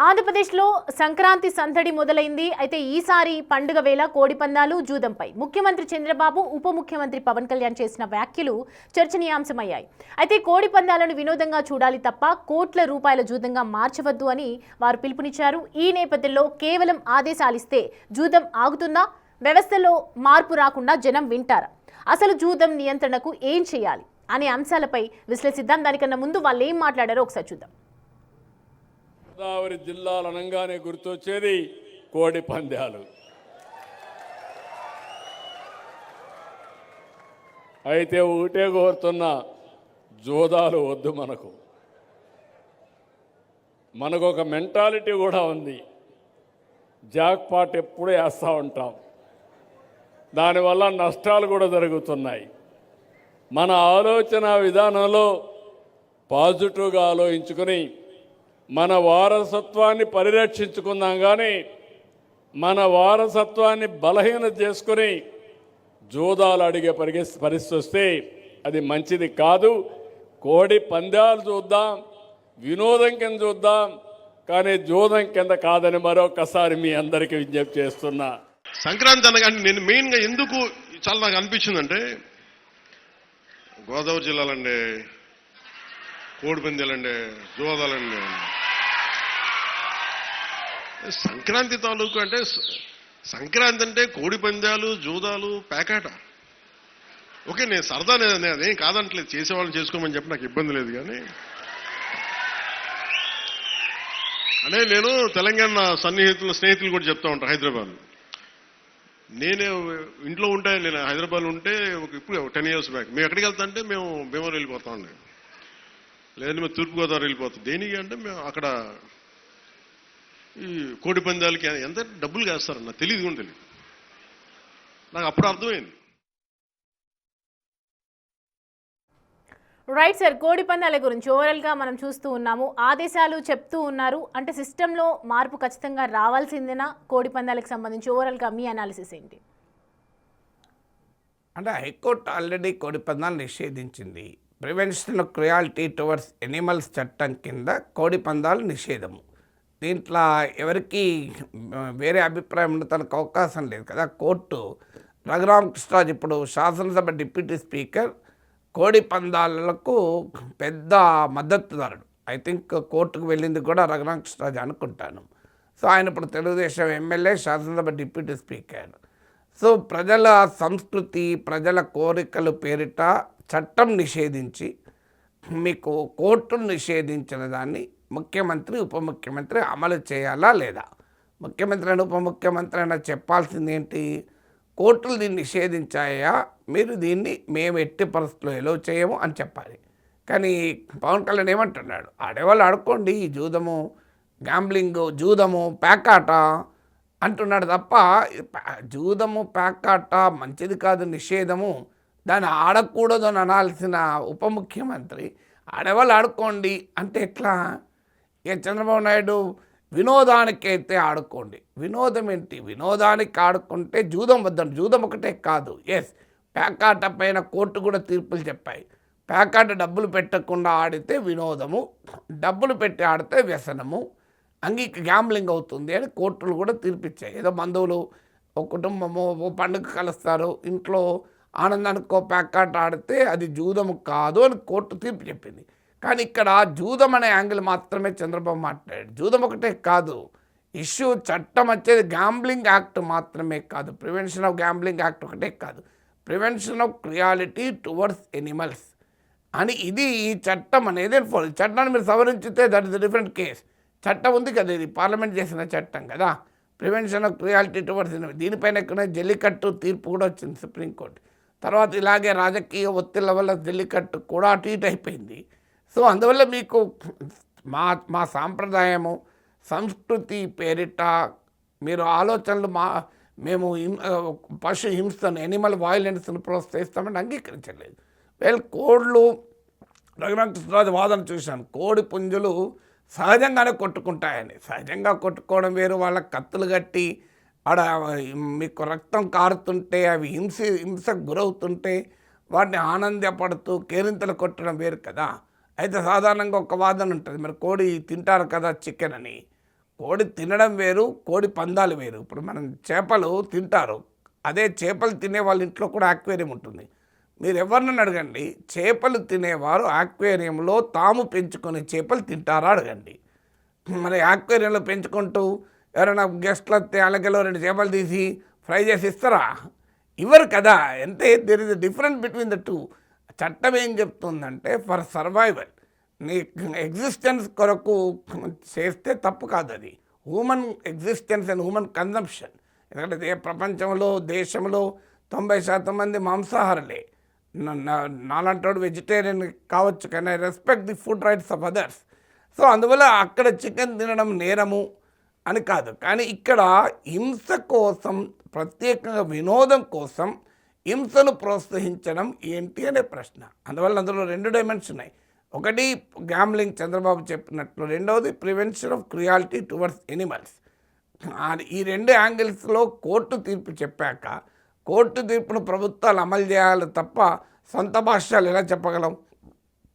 ఆంధ్రప్రదేశ్లో సంక్రాంతి సందడి మొదలైంది. అయితే ఈసారి పండుగ వేళ కోడిపందాలు జూదంపై ముఖ్యమంత్రి చంద్రబాబు ఉప ముఖ్యమంత్రి పవన్ కళ్యాణ్ చేసిన వ్యాఖ్యలు చర్చనీయాంశమయ్యాయి. అయితే కోడిపందాలను వినోదంగా చూడాలి తప్ప కోట్ల రూపాయల జూదంగా మార్చవద్దు అని వారు పిలుపునిచ్చారు. ఈ నేపథ్యంలో కేవలం ఆదేశాలిస్తే జూదం ఆగుతుందా? వ్యవస్థలో మార్పు రాకుండా జనం వింటారా? అసలు జూదం నియంత్రణకు ఏం చేయాలి అనే అంశాలపై విశ్లేషిద్దాం. దానికన్నా ముందు వాళ్ళు ఏం మాట్లాడారో ఒకసారి చూద్దాం. గోదావరి జిల్లాలు అనగానే గుర్తొచ్చేది కోడి పందాలు. అయితే ఒకటే కోరుతున్న, జోదాలు వద్దు. మనకు ఒక మెంటాలిటీ కూడా ఉంది. జాక్ పాట్ ఎప్పుడూ వేస్తూ ఉంటాం, దానివల్ల నష్టాలు కూడా జరుగుతున్నాయి. మన ఆలోచన విధానంలో పాజిటివ్గా ఆలోచించుకొని మన వారసత్వాన్ని పరిరక్షించుకుందాం. కానీ మన వారసత్వాన్ని బలహీన చేసుకుని జూదాలు అడిగే పరిస్థితి వస్తే అది మంచిది కాదు. కోడి పందాలు చూద్దాం, వినోదం కింద చూద్దాం, కానీ జూదం కింద కాదని మరొకసారి మీ అందరికీ విజ్ఞప్తి చేస్తున్నా. సంక్రాంతి అనగానే నేను మెయిన్గా ఎందుకు చాలా నాకు అనిపించిందంటే, గోదావరి జిల్లాలండి, కోడిపందాలండి, జూదాలండి, సంక్రాంతి తాలూకు అంటే సంక్రాంతి అంటే కోడిపందాలు, జూదాలు, పేకాట. ఓకే, నేను సరదా అదేం కాదంటలేదు, చేసేవాళ్ళని చేసుకోమని చెప్పి నాకు ఇబ్బంది లేదు. కానీ అంటే నేను తెలంగాణ స్నేహితులు కూడా చెప్తా ఉంటాను. హైదరాబాద్ నేనే ఇంట్లో ఉంటే, నేను హైదరాబాద్ ఉంటే ఇప్పుడు 10 years బ్యాక్ మేము ఎక్కడికి వెళ్తా అంటే మేము భీమవరం వెళ్ళిపోతా ఉండే, లేదంటే మేము తూర్పుగోదావరి వెళ్ళిపోతాం. దేనికి అంటే మేము అక్కడ ఈ కోడి పందాలకి ఎంత డబ్బులు వేస్తారని నాకు తెలియదు కూడా తెలియదు. నాకు అప్పుడు అర్థమైంది. రైట్ సార్, కోడి పందాల గురించి ఓవరాల్గా మనం చూస్తూ ఉన్నాము. ఆదేశాలు చెప్తూ ఉన్నారు. అంటే సిస్టంలో మార్పు ఖచ్చితంగా రావాల్సిందేనా? కోడి పందాలకు సంబంధించి ఓవరాల్గా మీ అనాలిసిస్ ఏంటి? అంటే హైకోర్టు ఆల్రెడీ కోడి పందాలు నిషేధించింది. Prevention of cruelty towards animals చట్టం కింద కోడి పందాలు నిషేధము. దీంట్లో ఎవరికి వేరే అభిప్రాయం ఉండటానికి అవకాశం లేదు కదా. కోర్టు రఘురామకృష్ణరాజు ఇప్పుడు శాసనసభ డిప్యూటీ స్పీకర్ కోడి పందాలకు పెద్ద మద్దతుదారుడు. ఐ థింక్ కోర్టుకు వెళ్ళింది కూడా రఘురామకృష్ణరాజు అనుకుంటాను. సో ఆయన ఇప్పుడు తెలుగుదేశం ఎమ్మెల్యే, శాసనసభ డిప్యూటీ స్పీకర్. సో ప్రజల సంస్కృతి, ప్రజల కోరికలు పేరిట చట్టం నిషేధించి మీకు కోర్టును నిషేధించిన దాన్ని ముఖ్యమంత్రి, ఉప ముఖ్యమంత్రి అమలు చేయాలా లేదా? ముఖ్యమంత్రి అయినా ఉప ముఖ్యమంత్రి అయినా చెప్పాల్సింది ఏంటి? కోర్టులు దీన్ని నిషేధించాయా, మీరు దీన్ని మేము ఎట్టి పరిస్థితుల్లో ఎలో చేయము అని చెప్పాలి. కానీ పవన్ కళ్యాణ్ ఏమంటున్నాడు? ఆడేవాళ్ళు ఆడుకోండి, జూదము, గ్యాంబ్లింగు, జూదము, పేకాట అంటున్నాడు తప్ప జూదము, పేకాట మంచిది కాదు, నిషేధము, దాన్ని ఆడకూడదు అని అనాల్సిన ఉప ముఖ్యమంత్రి ఆడేవాళ్ళు ఆడుకోండి అంటే ఎట్లా? ఇక చంద్రబాబు నాయుడు వినోదానికైతే ఆడుకోండి. వినోదం ఏంటి? వినోదానికి ఆడుకుంటే జూదం వద్దండి. జూదం ఒకటే కాదు, ఎస్, పేకాట పైన కోర్టు కూడా తీర్పులు చెప్పాయి. పేకాట డబ్బులు పెట్టకుండా ఆడితే వినోదము, డబ్బులు పెట్టి ఆడితే వ్యసనము, గ్యాంబ్లింగ్ అవుతుంది అని కోర్టులు కూడా తీర్పిచ్చాయి. ఏదో బంధువులు ఒక కుటుంబము ఓ పండుగ కలుస్తారు, ఇంట్లో ఆనందానికో పేకాట ఆడితే అది జూదము కాదు అని కోర్టు తీర్పు చెప్పింది. కానీ ఇక్కడ జూదం అనే యాంగిల్ మాత్రమే చంద్రబాబు మాట్లాడాడు. జూదం ఒకటే కాదు ఇష్యూ, చట్టం వచ్చేది గ్యాంబ్లింగ్ యాక్ట్ మాత్రమే కాదు, ప్రివెన్షన్ ఆఫ్ గ్యాంబ్లింగ్ యాక్ట్ ఒకటే కాదు, prevention of cruelty towards animals అని ఇది ఈ చట్టం అనేది. చట్టాన్ని మీరు సవరించితే దట్ ఇస్ డిఫరెంట్ కేస్. చట్టం ఉంది కదా, ఇది పార్లమెంట్ చేసిన చట్టం కదా, prevention of cruelty towards animals. దీనిపైన ఎక్కడ జల్లికట్టు తీర్పు కూడా వచ్చింది సుప్రీంకోర్టు. తర్వాత ఇలాగే రాజకీయ ఒత్తిళ్ల వల్ల జల్లికట్టు కూడా అటు ఇటు అయిపోయింది. సో అందువల్ల మీకు మా సాంప్రదాయము, సంస్కృతి పేరిట మీరు ఆలోచనలు మేము పశు హింసను, ఎనిమల్ వైలెన్స్ను ప్రోత్సహిస్తామని అంగీకరించలేదు. కోళ్ళు, రఘురామకృష్ణరాజు వాదన చూశాను, కోడి పుంజులు సహజంగానే కొట్టుకుంటాయని. సహజంగా కొట్టుకోవడం వేరు, వాళ్ళకి కత్తులు కట్టి ఆడ మీకు రక్తం కారుతుంటే, అవి హింసకు గురవుతుంటే వాటిని ఆనందపడుతూ కేరింతలు కొట్టడం వేరు కదా. అయితే సాధారణంగా ఒక వాదన ఉంటుంది, మరి కోడి తింటారు కదా చికెన్ అని. కోడి తినడం వేరు, కోడి పందాలు వేరు. ఇప్పుడు మనం చేపలు తింటారు, అదే చేపలు తినే వాళ్ళ ఇంట్లో కూడా ఆక్వేరియం ఉంటుంది. మీరు ఎవరినైనా అడగండి, చేపలు తినేవారు ఆక్వేరియంలో తాము పెంచుకునే చేపలు తింటారా అడగండి. మరి ఆక్వేరియంలో పెంచుకుంటూ ఎవరైనా గెస్ట్లు వస్తే అలాగలో 2 చేపలు తీసి ఫ్రై చేసి ఇస్తారా? ఇవ్వరు కదా. అంటే there is a difference between the two. చట్టం ఏం చెప్తుందంటే ఫర్ సర్వైవల్, నీ ఎగ్జిస్టెన్స్ కొరకు చేస్తే తప్పు కాదు. అది human existence and human consumption. ఎందుకంటే ప్రపంచంలో దేశంలో 90% మంది మాంసాహారులే. నాలంటోడు వెజిటేరియన్ కావచ్చు, కానీ I respect the food rights of others. So అందువల్ల అక్కడ చికెన్ తినడం నేరము అని కాదు. కానీ ఇక్కడ హింస కోసం, ప్రత్యేకంగా వినోదం కోసం హింసను ప్రోత్సహించడం ఏంటి అనే ప్రశ్న. అందువల్ల అందులో 2 డైమెన్షన్ ఉన్నాయి. ఒకటి గ్యాంబ్లింగ్ చంద్రబాబు చెప్పినట్లు, రెండవది prevention of cruelty towards animals. ఈ 2 యాంగిల్స్లో కోర్టు తీర్పు చెప్పాక కోర్టు తీర్పును ప్రభుత్వాలు అమలు చేయాలి తప్ప సొంత భాష్యాలు ఎలా చెప్పగలం?